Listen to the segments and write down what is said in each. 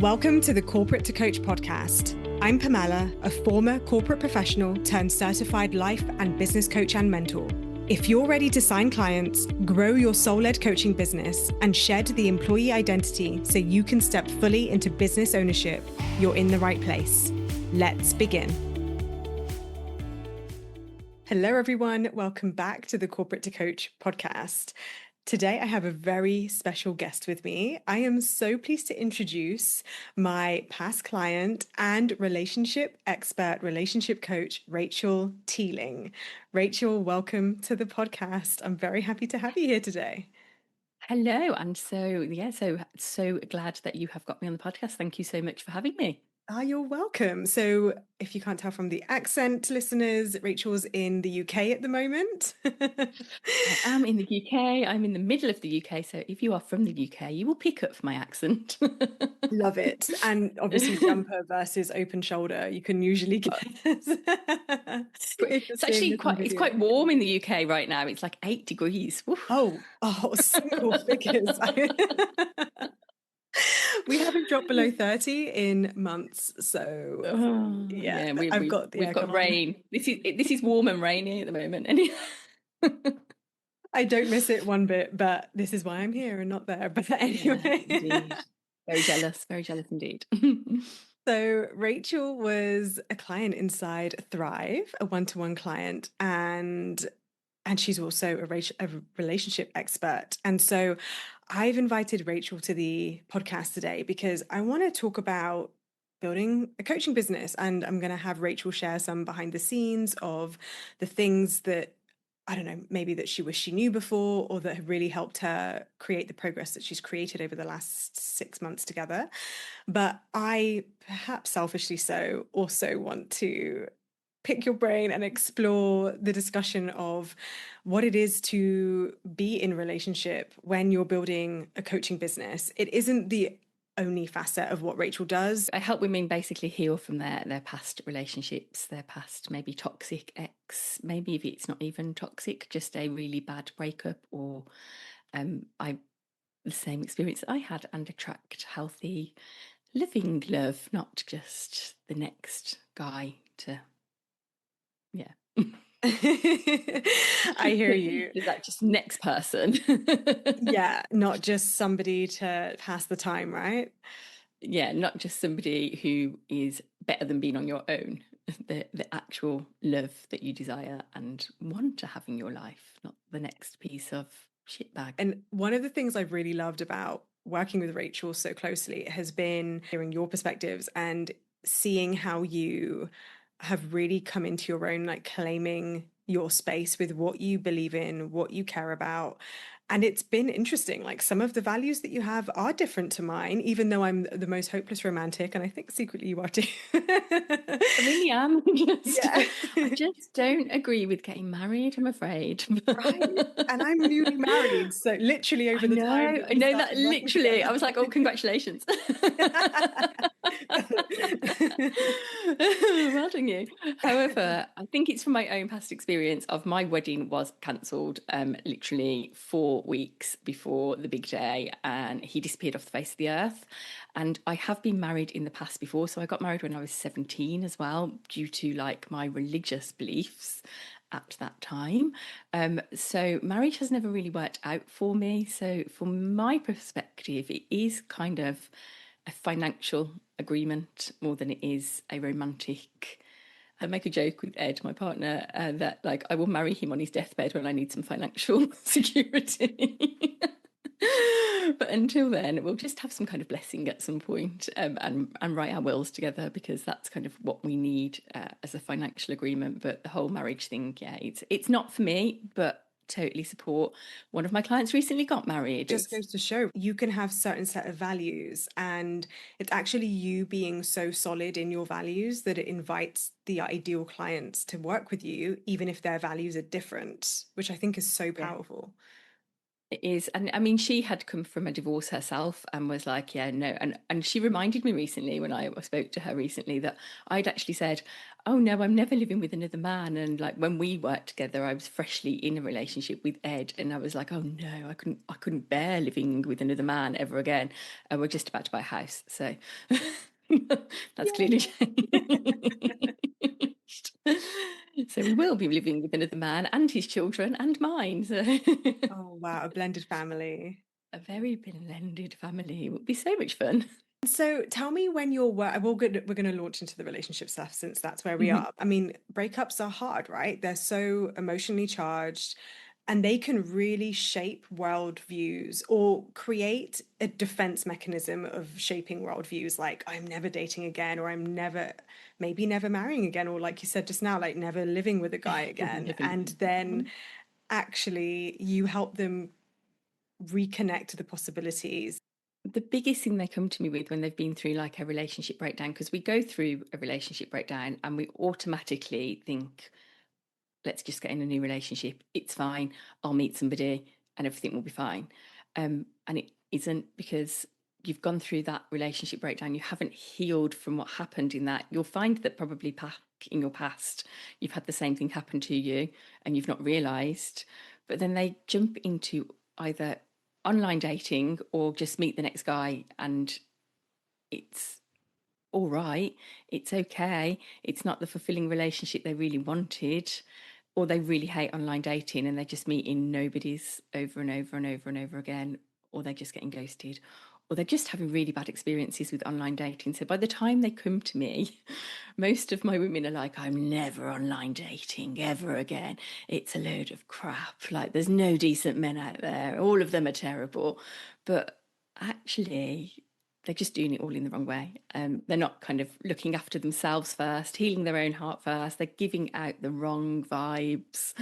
Welcome to the Corporate to Coach podcast. I'm Pamela, a former corporate professional turned certified life and business coach and mentor. If you're ready to sign clients, grow your soul-led coaching business, and shed the employee identity so you can step fully into business ownership, you're in the right place. Let's begin. Hello, everyone. Welcome back to the Corporate to Coach podcast. Today, I have a very special guest with me. I am so pleased to introduce my past client and relationship expert, relationship coach, Rachel Teeling. Rachel, welcome to the podcast. I'm very happy to have you here today. Hello. And so glad that you have got me on the podcast. Thank you so much for having me. You're welcome. So if you can't tell from the accent, listeners, Rachel's in the UK at the moment. I am in the UK. I'm in the middle of the UK. So if you are from the UK, you will pick up my accent. Love it. And obviously jumper versus open shoulder, you can usually get. It's actually quite warm in the UK right now. It's like 8 degrees. Oh, single figures. We haven't dropped below 30 in months, so we've got rain. This is warm and rainy at the moment. I don't miss it one bit, but this is why I'm here and not there. But anyway, indeed. Very jealous indeed. So Rachel was a client inside Thrive, a one-to-one client, and she's also a relationship expert. And so I've invited Rachel to the podcast today because I want to talk about building a coaching business. And I'm going to have Rachel share some behind the scenes of the things that, I don't know, maybe that she wished she knew before or that have really helped her create the progress that she's created over the last 6 months together. But I, perhaps selfishly so, also want to pick your brain and explore the discussion of what it is to be in relationship when you're building a coaching business. It isn't the only facet of what Rachel does. I help women basically heal from their past relationships, their past maybe toxic ex, maybe if it's not even toxic, just a really bad breakup, or the same experience that I had, and attract healthy, living love, not just the next guy to, I hear you. Is that just next person? Yeah, not just somebody to pass the time, right? Yeah, not just somebody who is better than being on your own. The actual love that you desire and want to have in your life, not the next piece of shitbag. And one of the things I've really loved about working with Rachel so closely has been hearing your perspectives and seeing how you have really come into your own, like claiming your space with what you believe in, what you care about. And it's been interesting. Like some of the values that you have are different to mine, even though I'm the most hopeless romantic. And I think secretly you are too. I really am. I just don't agree with getting married, I'm afraid. Right. And I'm newly married. So literally over the time. I know that literally. I was like, oh, congratulations. Well done you. However, I think it's from my own past experience of my wedding was cancelled literally 4 weeks before the big day, and he disappeared off the face of the earth. And I have been married in the past before. So I got married when I was 17 as well, due to like my religious beliefs at that time. So marriage has never really worked out for me. So from my perspective, it is kind of a financial agreement more than it is a romantic. I make a joke with Ed, my partner, that like I will marry him on his deathbed when I need some financial security. But until then, we'll just have some kind of blessing at some point, and write our wills together, because that's kind of what we need as a financial agreement. But the whole marriage thing, yeah, it's not for me, but totally support. One of my clients recently got married. It just goes to show you can have certain set of values, and it's actually you being so solid in your values that it invites the ideal clients to work with you, even if their values are different, which I think is so powerful. It is. And I mean, she had come from a divorce herself and was like, yeah, no. And she reminded me recently when I spoke to her recently that I'd actually said, oh no, I'm never living with another man. And like when we worked together, I was freshly in a relationship with Ed, and I was like, oh no, I couldn't bear living with another man ever again. And we're just about to buy a house. So that's clearly Yay. changed. So we will be living with another man and his children and mine. So Oh, wow, a blended family. a very blended family. It would be so much fun. So tell me when you're we're going to launch into the relationship stuff since that's where we Mhm. are. I mean, breakups are hard, right? They're so emotionally charged and they can really shape worldviews or create a defense mechanism of shaping worldviews like I'm never dating again or I'm never marrying again or like you said just now like never living with a guy again. Never And living. then actually you help them reconnect to the possibilities. The biggest thing they come to me with when they've been through like a relationship breakdown, because we go through a relationship breakdown and we automatically think, let's just get in a new relationship. It's fine. I'll meet somebody and everything will be fine. And it isn't, because you've gone through that relationship breakdown. You haven't healed from what happened in that. You'll find that probably back in your past, you've had the same thing happen to you and you've not realized. But then they jump into either online dating or just meet the next guy, and it's all right, it's okay, it's not the fulfilling relationship they really wanted, or they really hate online dating and they're just meeting nobodies over and over and over and over again, or they're just getting ghosted, or they're just having really bad experiences with online dating. So by the time they come to me, most of my women are like, I'm never online dating ever again. It's a load of crap. Like, there's no decent men out there. All of them are terrible. But actually, they're just doing it all in the wrong way. They're not kind of looking after themselves first, healing their own heart first. They're giving out the wrong vibes.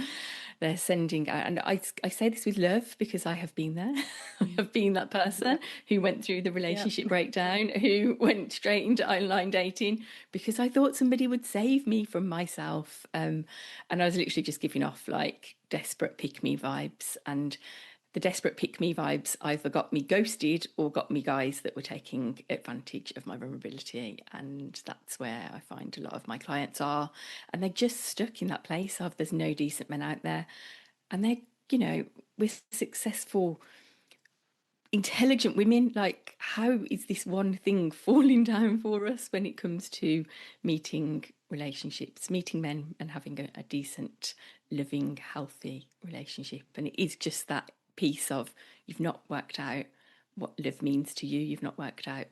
They're sending out, and I say this with love because I have been there. I have been that Yeah. person who went through the Yeah. relationship breakdown, who went straight into online dating because I thought somebody would save me from myself. And I was literally just giving off like desperate pick me vibes. And the desperate pick me vibes either got me ghosted or got me guys that were taking advantage of my vulnerability. And that's where I find a lot of my clients are. And they're just stuck in that place of there's no decent men out there. And they're, we're successful, intelligent women. Like, how is this one thing falling down for us when it comes to meeting relationships, meeting men and having a decent, living, healthy relationship? And it is just that piece of you've not worked out what love means to you, you've not worked out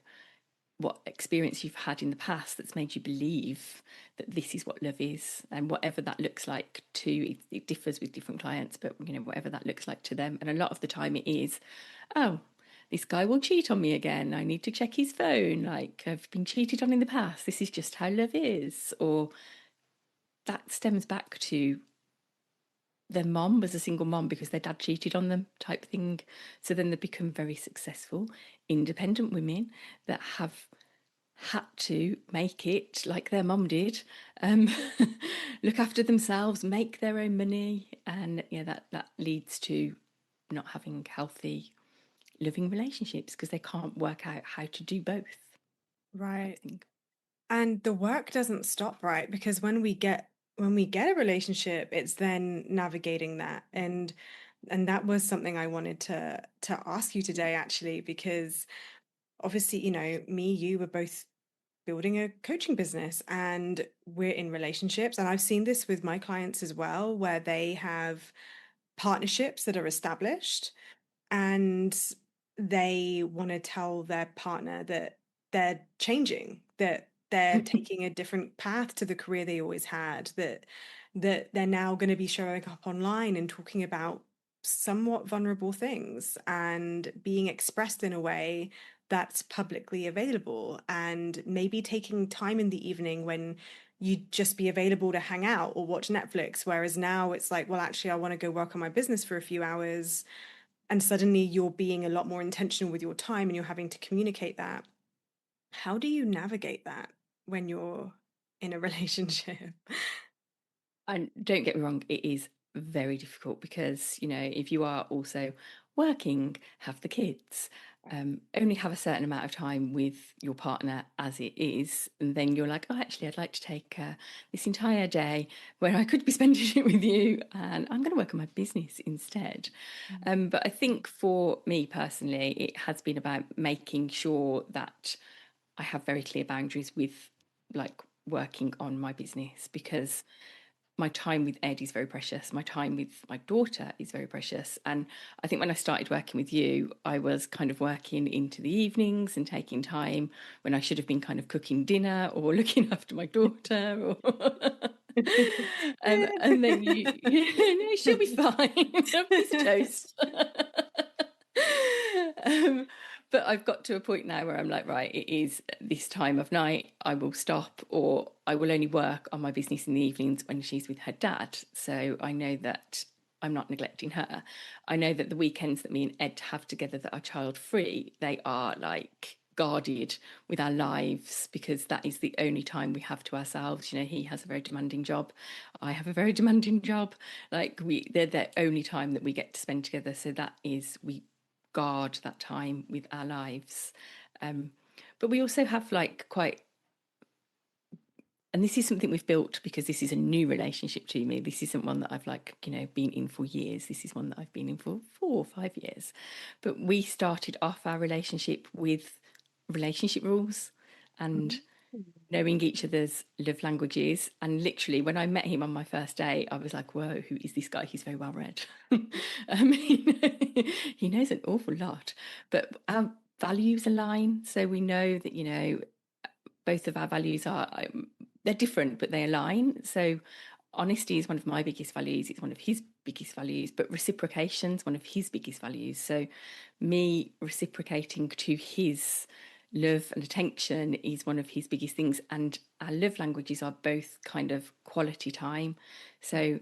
what experience you've had in the past that's made you believe that this is what love is, and whatever that looks like to it differs with different clients, but whatever that looks like to them. And a lot of the time it is, oh, this guy will cheat on me again, I need to check his phone, like I've been cheated on in the past, this is just how love is. Or that stems back to their mom was a single mom because their dad cheated on them, type thing. So then they become very successful independent women that have had to make it like their mum did, um, look after themselves, make their own money, and yeah, that leads to not having healthy, loving relationships because they can't work out how to do both. Type Right. thing. And the work doesn't stop, right? Because when we get a relationship, it's then navigating that. And that was something I wanted to ask you today, actually, because obviously, me, you were both building a coaching business and we're in relationships. And I've seen this with my clients as well, where they have partnerships that are established and they want to tell their partner that they're changing, that they're taking a different path to the career they always had, that they're now going to be showing up online and talking about somewhat vulnerable things and being expressed in a way that's publicly available and maybe taking time in the evening when you'd just be available to hang out or watch Netflix, whereas now it's like, well, actually, I want to go work on my business for a few hours, and suddenly you're being a lot more intentional with your time and you're having to communicate that. How do you navigate that when you're in a relationship? And don't get me wrong, it is very difficult because, if you are also working, have the kids, only have a certain amount of time with your partner as it is. And then you're like, oh, actually, I'd like to take this entire day where I could be spending it with you, and I'm going to work on my business instead. But I think for me personally, it has been about making sure that I have very clear boundaries with like working on my business, because my time with Ed is very precious. My time with my daughter is very precious. And I think when I started working with you, I was kind of working into the evenings and taking time when I should have been kind of cooking dinner or looking after my daughter. Or and then no, she'll be fine. Piece of toast. um, but I've got to a point now where I'm like, right, it is this time of night. I will stop, or I will only work on my business in the evenings when she's with her dad. So I know that I'm not neglecting her. I know that the weekends that me and Ed have together that are child free, they are like guarded with our lives, because that is the only time we have to ourselves. You know, he has a very demanding job, I have a very demanding job. Like they're the only time that we get to spend together. So that is, we guard that time with our lives. But we also have like quite, and this is something we've built because this is a new relationship to me. This isn't one that I've like, you know, been in for years. This is one that I've been in for 4 or 5 years. But we started off our relationship with relationship rules and knowing each other's love languages. And literally, when I met him on my first day, I was like, whoa, who is this guy? He's very well read. He knows an awful lot. But our values align. So we know that, you know, both of our values are, they're different, but they align. So honesty is one of my biggest values. It's one of his biggest values, but reciprocation is one of his biggest values. So me reciprocating to his love and attention is one of his biggest things. And our love languages are both kind of quality time. So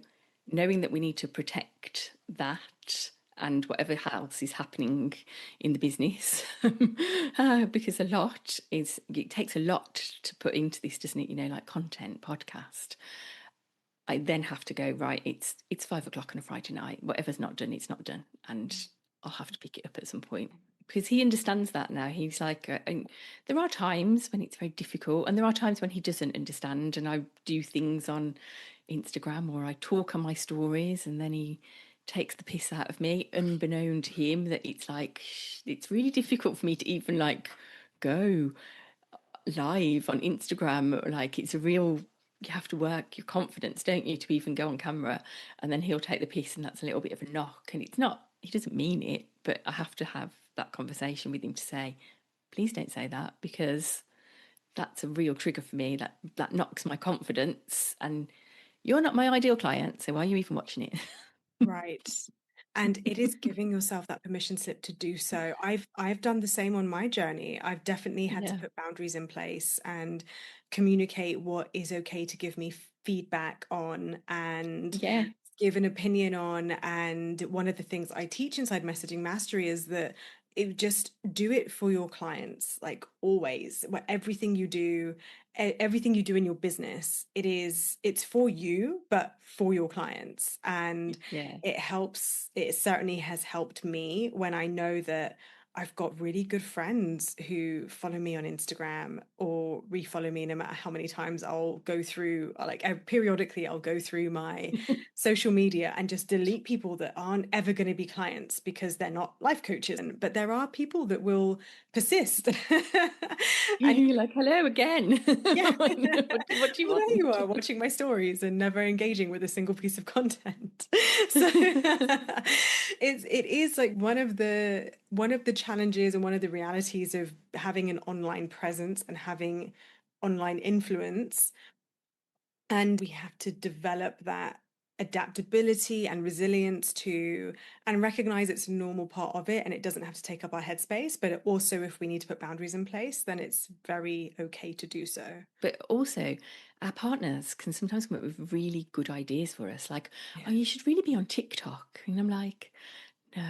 knowing that we need to protect that and whatever else is happening in the business, because it takes a lot to put into this, doesn't it? You know, like content, podcast. I then have to go, right, it's 5 o'clock on a Friday night. Whatever's not done, it's not done. And I'll have to pick it up at some point, because he understands that now. He's like, and there are times when it's very difficult, and there are times when he doesn't understand. And I do things on Instagram or I talk on my stories, and then he takes the piss out of me, unbeknown to him, that it's like, it's really difficult for me to even like go live on Instagram. Like, it's a real, you have to work your confidence, don't you, to even go on camera. And then he'll take the piss, and that's a little bit of a knock. And it's not, he doesn't mean it, but I have to have that conversation with him to say, please don't say that, because that's a real trigger for me. That knocks my confidence, and you're not my ideal client, so why are you even watching it? Right. And it is giving yourself that permission slip to do so. I've done the same on my journey. I've definitely had to Yeah. put boundaries in place and communicate what is okay to give me feedback on and Yeah. give an opinion on. And one of the things I teach inside Messaging Mastery is that it just do it for your clients, like always. Everything you do, everything you do in your business, it's for you, but for your clients. And Yeah. it certainly has helped me when I know that I've got really good friends who follow me on Instagram or refollow me no matter how many times I'll go through, like periodically I'll go through my social media and just delete people that aren't ever going to be clients because they're not life coaches. But there are people that will persist. And You're like, hello again. yeah. What do you Well, there you want? are, watching my stories and never engaging with a single piece of content. So it is like one of the challenges and one of the realities of having an online presence and having online influence. And we have to develop that adaptability and resilience to and recognize it's a normal part of it and it doesn't have to take up our headspace, but also if we need to put boundaries in place, then it's very okay to do so. But also, our partners can sometimes come up with really good ideas for us, like, oh, Yeah. you should really be on TikTok. And I'm like, no.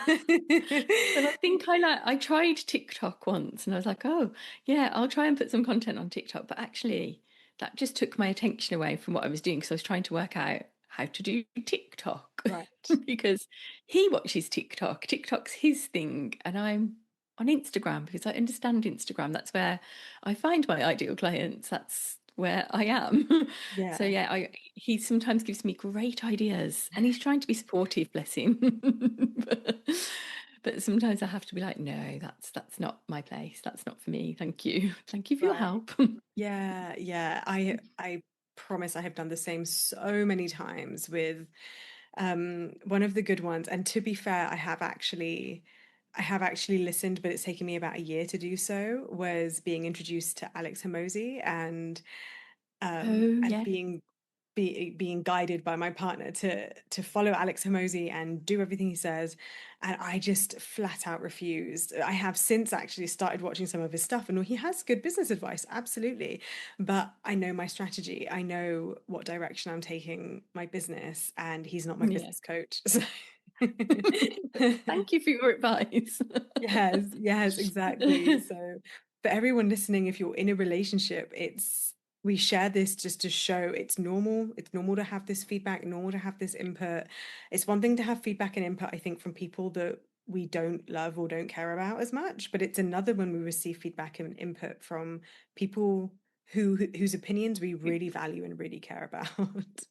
And I think I tried TikTok once, and I was like, oh, yeah, I'll try and put some content on TikTok. But actually, that just took my attention away from what I was doing, because I was trying to work out how to do TikTok Right. because he watches TikTok. TikTok's his thing, and I'm on Instagram because I understand Instagram. That's where I find my ideal clients. That's where I am. So Yeah. yeah, he sometimes gives me great ideas, and he's trying to be supportive, bless him. But sometimes I have to be like, no, that's not my place. That's not for me. Thank you. Thank you for your Right. help. Yeah, yeah. I promise I have done the same so many times with one of the good ones. And to be fair, I have actually listened, but it's taken me about a year to do so, was being introduced to Alex Hormozy Oh and yeah. being guided by my partner to follow Alex Hormozy and do everything he says. And I just flat out refused. I have since actually started watching some of his stuff, and he has good business advice, absolutely. But I know my strategy. I know what direction I'm taking my business, and he's not my Yeah. business coach. So Thank you for your advice. yes, yes, exactly. So for everyone listening, if you're in a relationship, we share this just to show it's normal. It's normal to have this feedback, normal to have this input. It's one thing to have feedback and input, I think, from people that we don't love or don't care about as much, but it's another when we receive feedback and input from people whose opinions we really value and really care about.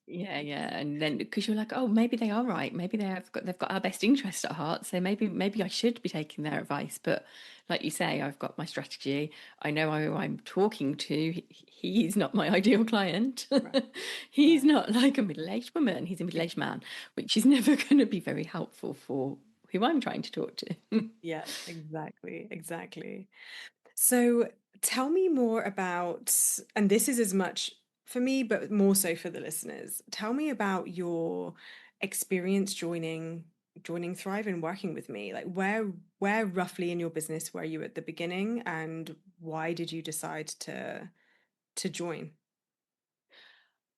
Yeah, yeah, and then because you're like, oh, maybe they are right. Maybe they've got our best interest at heart. So maybe I should be taking their advice. But like you say, I've got my strategy. I know who I'm talking to. He's not my ideal client. Right, He's right. not like a middle-aged woman. He's a middle-aged man, which is never going to be very helpful for who I'm trying to talk to. Yes, exactly, exactly. So tell me more about, and this is as much for me, but more so for the listeners. Tell me about your experience joining Thrive and working with me. Like where roughly in your business were you at the beginning, and why did you decide to join?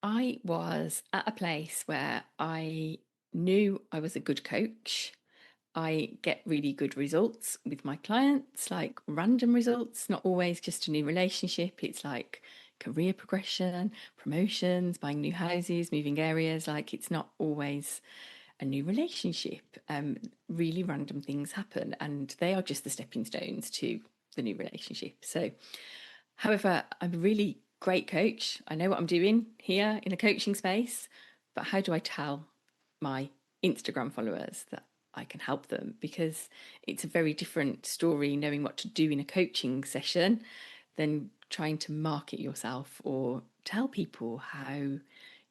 I was at a place where I knew I was a good coach. I get really good results with my clients, like random results, not always just a new relationship. It's like career progression, promotions, buying new houses, moving areas. Like it's not always a new relationship. Really random things happen, and they are just the stepping stones to the new relationship. So, however, I'm a really great coach. I know what I'm doing here in a coaching space, but how do I tell my Instagram followers that I can help them? Because it's a very different story knowing what to do in a coaching session than trying to market yourself or tell people how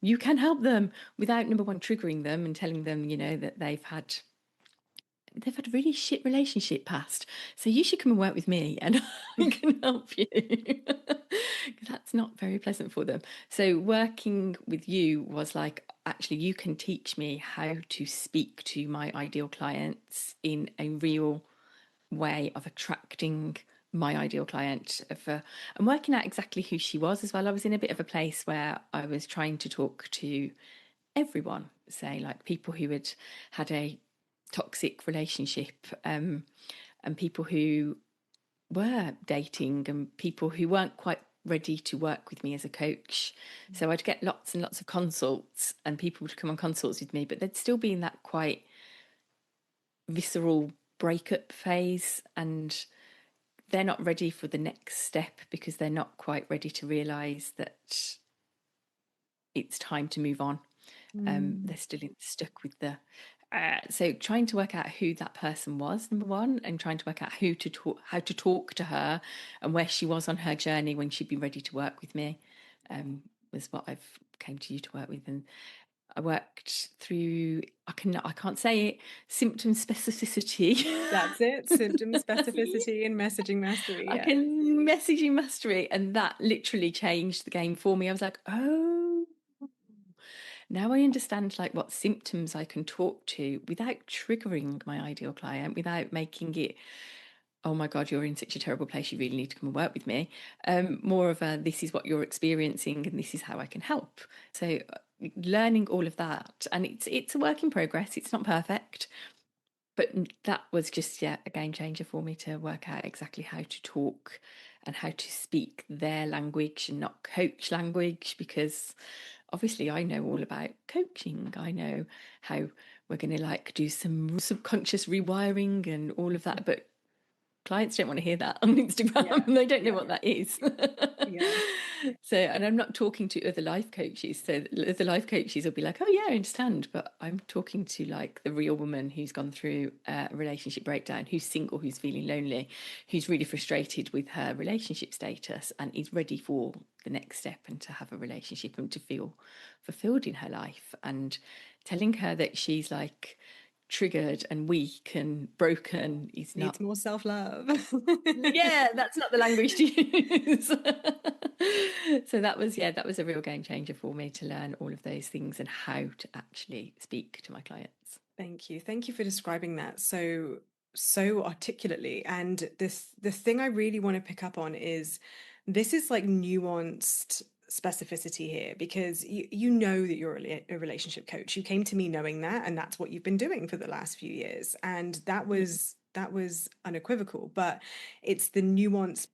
you can help them without number one triggering them and telling them, that they've had a really shit relationship past. So you should come and work with me and I can help you. That's not very pleasant for them. So working with you was like, actually, you can teach me how to speak to my ideal clients in a real way of attracting my ideal client and working out exactly who she was as well. I was in a bit of a place where I was trying to talk to everyone, say like people who had a toxic relationship, and people who were dating and people who weren't quite ready to work with me as a coach. So I'd get lots and lots of consults and people would come on consults with me, but they'd still be in that quite visceral breakup phase, and they're not ready for the next step because they're not quite ready to realize that it's time to move on. Mm, They're still stuck with the so trying to work out who that person was, number one, and trying to work out how to talk to her and where she was on her journey when she'd be ready to work with me, was what I've came to you to work with. And I worked through, I can't say it, symptom specificity. that's it. Symptom specificity and messaging mastery. I Yeah. can messaging mastery, and that literally changed the game for me. I was like, oh, now I understand like what symptoms I can talk to without triggering my ideal client, without making it, oh my God, you're in such a terrible place, you really need to come and work with me. More of a, this is what you're experiencing and this is how I can help. So learning all of that, and it's a work in progress. It's not perfect. But that was just, yeah, a game changer for me to work out exactly how to talk and how to speak their language and not coach language, because obviously I know all about coaching. I know how we're going to like do some subconscious rewiring and all of that, but clients don't want to hear that on Instagram Yeah, and they don't know yeah, what that is. yeah. So, and I'm not talking to other life coaches. So the life coaches will be like, oh yeah, I understand. But I'm talking to like the real woman who's gone through a relationship breakdown, who's single, who's feeling lonely, who's really frustrated with her relationship status and is ready for the next step and to have a relationship and to feel fulfilled in her life. And telling her that she's like triggered and weak and broken is Needs not, more self-love. yeah, that's not the language to use. So that was, yeah, that was a real game changer for me to learn all of those things and how to actually speak to my clients. Thank you. Thank you for describing that so articulately. And the thing I really want to pick up on is this is like nuanced specificity here, because you know that you're a relationship coach. You came to me knowing that, and that's what you've been doing for the last few years. And that was unequivocal, but it's the nuance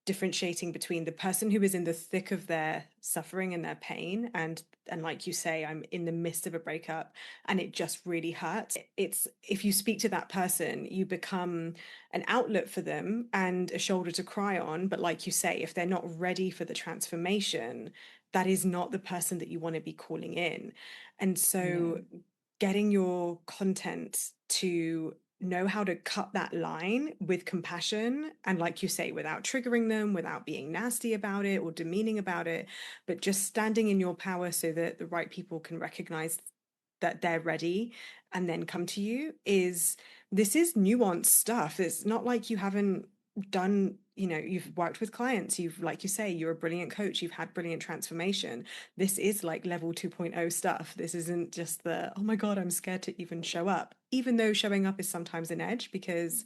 differentiating between the person who is in the thick of their suffering and their pain, and like you say, I'm in the midst of a breakup and it just really hurts. It's, if you speak to that person, you become an outlet for them and a shoulder to cry on, but like you say, if they're not ready for the transformation, that is not the person that you want to be calling in. And so No. getting your content to know how to cut that line with compassion, and like you say, without triggering them, without being nasty about it or demeaning about it, but just standing in your power so that the right people can recognize that they're ready and then come to you, is, this is nuanced stuff. It's not like you haven't done, you've worked with clients, you've, like you say, you're a brilliant coach, you've had brilliant transformation. This is like level 2.0 stuff. This isn't just the, oh my God, I'm scared to even show up, even though showing up is sometimes an edge, because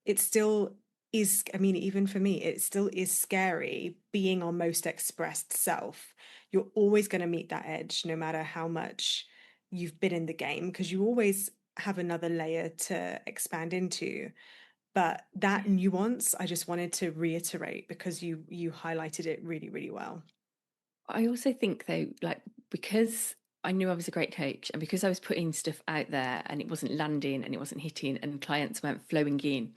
it still is, I mean, even for me, it still is scary being our most expressed self. You're always going to meet that edge, no matter how much you've been in the game, because you always have another layer to expand into. But that nuance, I just wanted to reiterate because you highlighted it really, really well. I also think though, like, because I knew I was a great coach and because I was putting stuff out there and it wasn't landing and it wasn't hitting and clients weren't flowing in,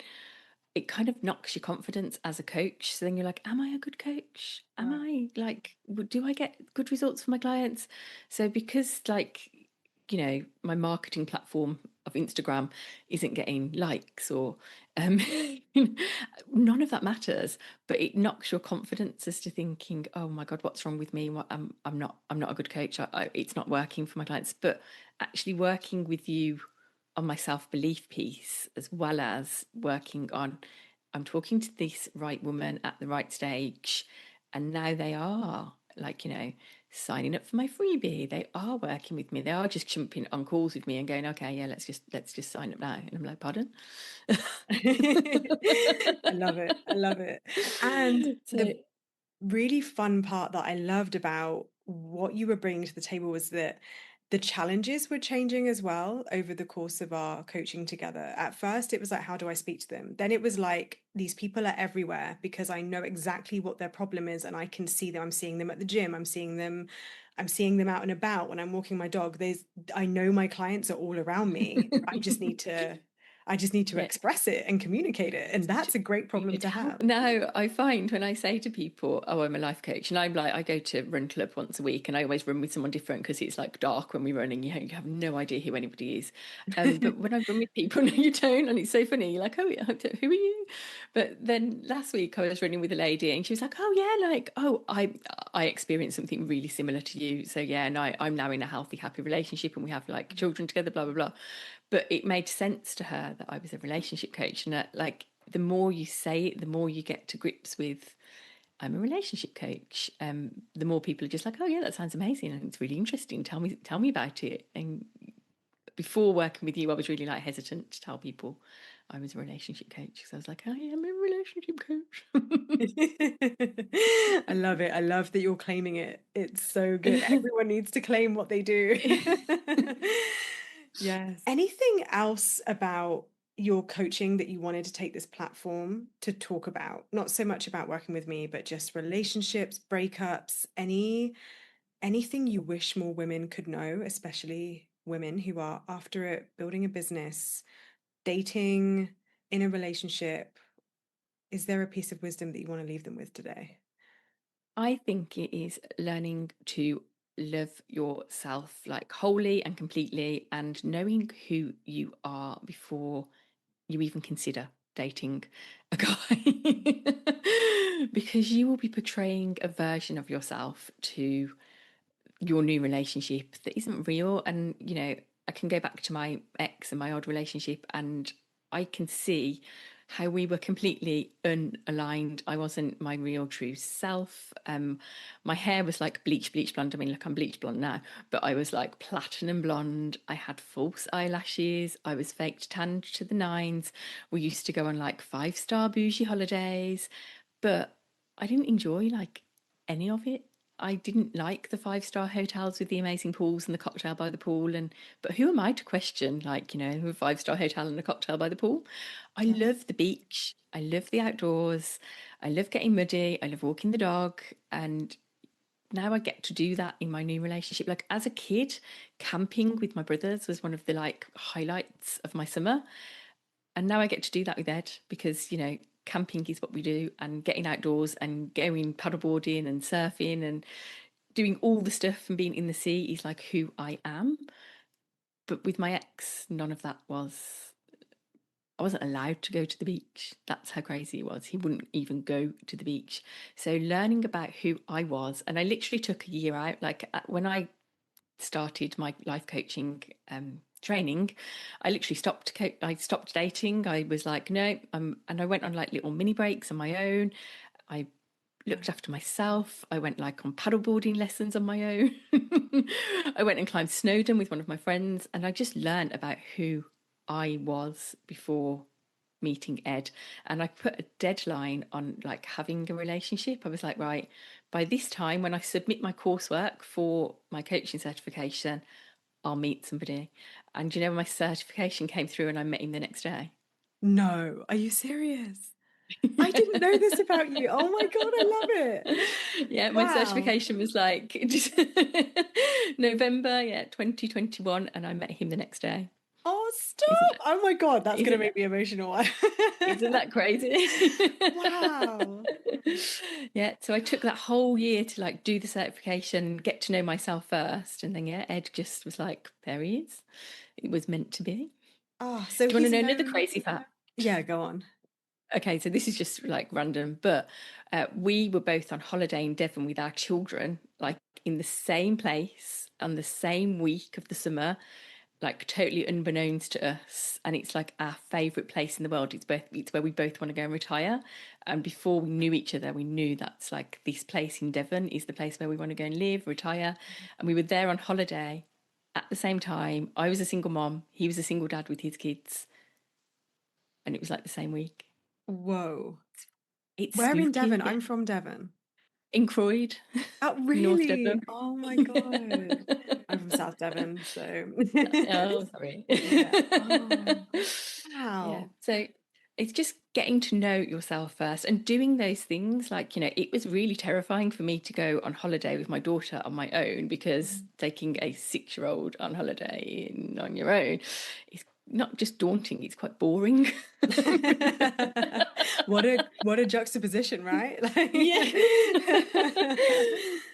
it kind of knocks your confidence as a coach. So then you're like, am I a good coach? Am Wow. I like, do I get good results for my clients? So because like, my marketing platform of Instagram isn't getting likes or um, none of that matters, but it knocks your confidence as to thinking, oh my God, what's wrong with me? What, I'm not a good coach. It's not working for my clients. But actually working with you on my self-belief piece, as well as working on, I'm talking to this right woman at the right stage, and now they are like, signing up for my freebie. They are working with me. They are just jumping on calls with me and going, okay, yeah, let's just sign up now. And I'm like, pardon? I love it. I love it. And So the really fun part that I loved about what you were bringing to the table was that the challenges were changing as well over the course of our coaching together. At first, it was like, how do I speak to them? Then it was like, these people are everywhere because I know exactly what their problem is and I can see them. I'm seeing them at the gym. I'm seeing them out and about when I'm walking my dog. I know my clients are all around me. I just need to yeah. express it and communicate it. And that's a great For you problem to to have. have. Now, I find when I say to people, "Oh, I'm a life coach," and I'm like, I go to run club once a week, and I always run with someone different because it's like dark when we run, and you have no idea who anybody is. But when I run with people, no, you don't, and it's so funny. You're like, oh, yeah, who are you? But then last week I was running with a lady, and she was like, oh yeah, like, oh, I experienced something really similar to you. So yeah, and I'm now in a healthy, happy relationship, and we have like children together, blah blah blah. But it made sense to her that I was a relationship coach, and that like the more you say it, the more you get to grips with, I'm a relationship coach. The more people are just like, oh yeah, that sounds amazing and it's really interesting. Tell me about it. And before working with you, I was really like hesitant to tell people I was a relationship coach because I was like, I am a relationship coach. I love it. I love that you're claiming it. It's so good. Everyone needs to claim what they do. Yes. Anything else about your coaching that you wanted to take this platform to talk about? Not so much about working with me, but just relationships, breakups, anything you wish more women could know, especially women who are after it, building a business, dating, in a relationship. Is there a piece of wisdom that you want to leave them with today? I think it is learning to love yourself like wholly and completely, and knowing who you are before you even consider dating a guy. Because you will be portraying a version of yourself to your new relationship that isn't real. And, I can go back to my ex and my old relationship, and I can see how we were completely unaligned. I wasn't my real true self. My hair was like bleach blonde. I mean, look, I'm bleach blonde now, but I was like platinum blonde. I had false eyelashes. I was faked tanned to the nines. We used to go on like 5-star bougie holidays, but I didn't enjoy like any of it. I didn't like the 5-star hotels with the amazing pools and the cocktail by the pool. And but who am I to question, like, a 5-star hotel and a cocktail by the pool? I Yes. love the beach. I love the outdoors. I love getting muddy. I love walking the dog. And now I get to do that in my new relationship. Like as a kid, camping with my brothers was one of the like highlights of my summer. And now I get to do that with Ed because, camping is what we do, and getting outdoors and going paddleboarding and surfing and doing all the stuff and being in the sea is like who I am. But with my ex, none of that was. I wasn't allowed to go to the beach. That's how crazy he was. He wouldn't even go to the beach. So learning about who I was, and I literally took a year out. Like when I started my life coaching training, I literally stopped. I stopped dating. I was like, no, and I went on like little mini breaks on my own. I Yeah. looked after myself. I went like on paddleboarding lessons on my own. I went and climbed Snowdon with one of my friends, and I just learned about who I was before meeting Ed. And I put a deadline on like having a relationship. I was like, right, by this time when I submit my coursework for my coaching certification, I'll meet somebody. And when my certification came through and I met him the next day. No, are you serious? I didn't know this about you. Oh my God, I love it. Yeah, my Wow. certification was like November, yeah, 2021, and I met him the next day. Oh, Isn't stop. that Oh my God, that's gonna isn't make that me emotional. isn't that crazy? Wow. Yeah, so I took that whole year to like do the certification, get to know myself first, and then yeah, Ed just was like, there he is. It was meant to be. Oh, so Do you want to he's know another known. crazy fact? Yeah, go on. Okay, so this is just like random, but we were both on holiday in Devon with our children, like in the same place on the same week of the summer, like totally unbeknownst to us. And it's like our favourite place in the world. It's where we both want to go and retire. And before we knew each other, we knew that's like this place in Devon is the place where we want to go and live, retire. And we were there on holiday at the same time. I was a single mom, he was a single dad with his kids, and it was like the same week. Whoa. It's Where in Devon? spooky, yeah. I'm from Devon. In Croyd, Oh, North really? Devon. Oh my God. I'm from South Devon, so Oh, sorry. yeah. Oh, Yeah. wow. So it's just getting to know yourself first and doing those things. Like, it was really terrifying for me to go on holiday with my daughter on my own, because taking a 6-year-old on holiday on your own is not just daunting, it's quite boring. What a juxtaposition, right? Yeah.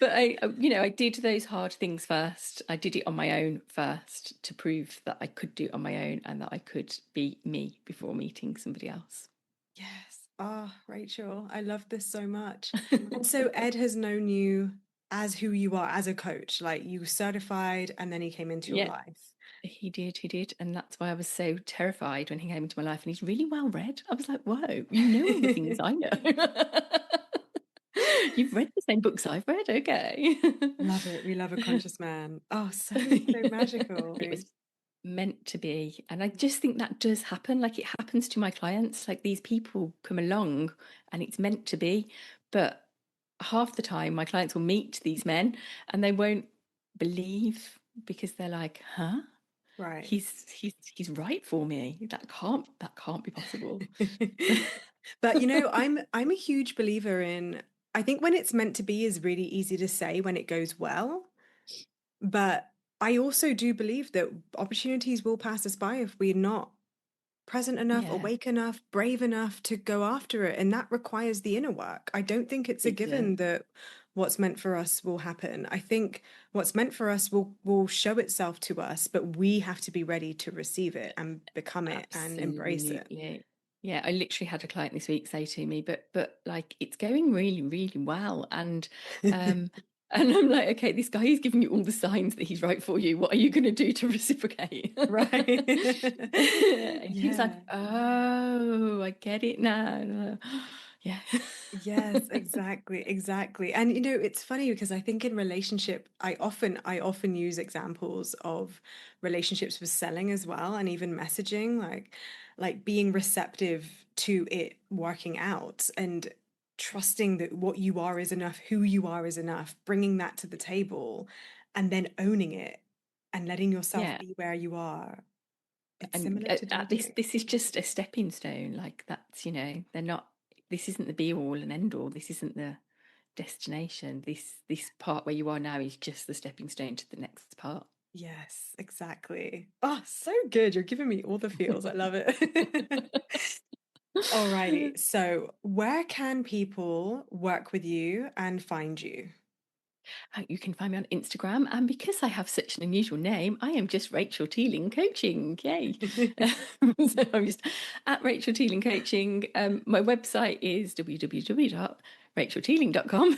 Like But I did those hard things first. I did it on my own first to prove that I could do it on my own and that I could be me before meeting somebody else. Yes. Oh, Rachel, I love this so much. And so Ed has known you as who you are as a coach, like you certified and then he came into your Yeah, life. he did. And that's why I was so terrified when he came into my life. And he's really well read. I was like, whoa, you know all the things I know. You've read the same books I've read. Okay. Love it. We love a conscious man. Oh, so, so magical. It was meant to be. And I just think that does happen. Like it happens to my clients. Like these people come along and it's meant to be. But half the time, my clients will meet these men and they won't believe, because they're like, huh? Right. He's right for me. That can't be possible. But you know, I'm a huge believer in, I think when it's meant to be is really easy to say when it goes well, but I also do believe that opportunities will pass us by if we're not present enough, Yeah, awake enough, brave enough to go after it. And that requires the inner work. I don't think it's a it does. given that what's meant for us will happen. I think what's meant for us will show itself to us, but we have to be ready to receive it and become it and embrace it. Absolutely. Yeah, I literally had a client this week say to me, but like it's going really, really well. And I'm like, okay, this guy is giving you all the signs that he's right for you. What are you gonna do to reciprocate? Right. And he was like, Yeah. oh, I get it now. And I'm like, yeah. Yes, exactly, exactly. And you know, it's funny because I think in relationship, I often use examples of relationships with selling as well, and even messaging, like being receptive to it working out and trusting that what you are is enough, who you are is enough, bringing that to the table and then owning it and letting yourself Yeah. be where you are. It's And similar to this dating. this is just a stepping stone. Like that's, they're not, this isn't the be all and end all. This isn't the destination. This part where you are now is just the stepping stone to the next part. Yes, exactly. Oh, so good. You're giving me all the feels. I love it. Alrighty. So, where can people work with you and find you? You can find me on Instagram, and because I have such an unusual name, I am just Rachel Teeling Coaching. Yay! So I'm just at Rachel Teeling Coaching. My website is www.rachelteeling.com.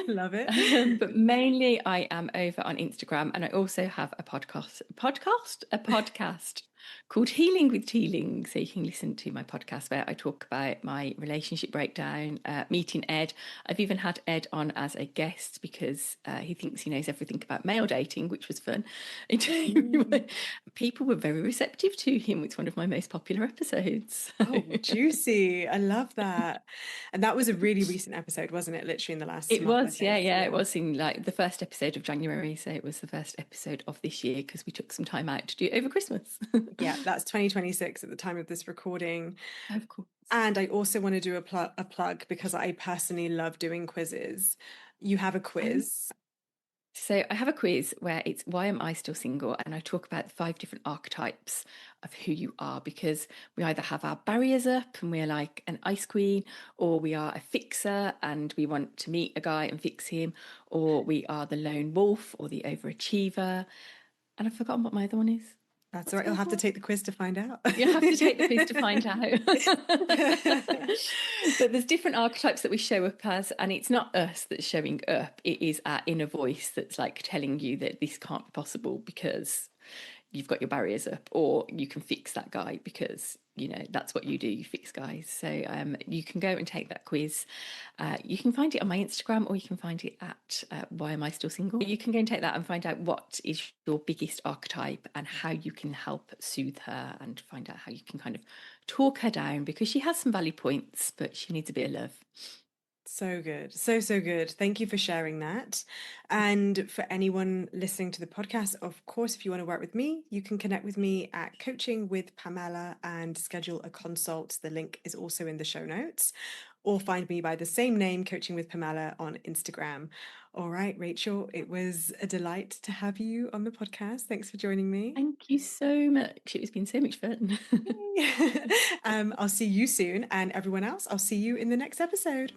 Love it. But mainly, I am over on Instagram, and I also have a podcast called Healing with Teeling. So you can listen to my podcast where I talk about my relationship breakdown, meeting Ed. I've even had Ed on as a guest because he thinks he knows everything about male dating, which was fun. Mm. People were very receptive to him. It's one of my most popular episodes. Oh, juicy. I love that. And that was a really recent episode, wasn't it? Literally in the last It month, I was, yeah, think. yeah. It Yeah. was in like the first episode of January. So it was the first episode of this year because we took some time out to do it over Christmas. Yeah, that's 2026 at the time of this recording. Of course. And I also want to do a plug because I personally love doing quizzes. You have a Um, quiz. So I have a quiz where it's why am I still single? And I talk about the 5 different archetypes of who you are because we either have our barriers up and we're like an ice queen, or we are a fixer and we want to meet a guy and fix him, or we are the lone wolf or the overachiever. And I've forgotten what my other one is. That's all What's right. my You'll other have to one? take the quiz to find out. You have to take the quiz to find out. But there's different archetypes that we show up as, and it's not us that's showing up. It is our inner voice that's like telling you that this can't be possible because you've got your barriers up, or you can fix that guy because that's what you do. You fix guys. So you can go and take that quiz. You can find it on my Instagram, or you can find it at Why Am I Still Single? You can go and take that and find out what is your biggest archetype and how you can help soothe her and find out how you can kind of talk her down because she has some valid points, but she needs a bit of love. So good. So, so good. Thank you for sharing that. And for anyone listening to the podcast, of course, if you want to work with me, you can connect with me at Coaching with Pamela and schedule a consult. The link is also in the show notes, or find me by the same name, Coaching with Pamela, on Instagram. All right, Rachel, it was a delight to have you on the podcast. Thanks for joining me. Thank you so much. It's been so much fun. I'll see you soon. And everyone else, I'll see you in the next episode.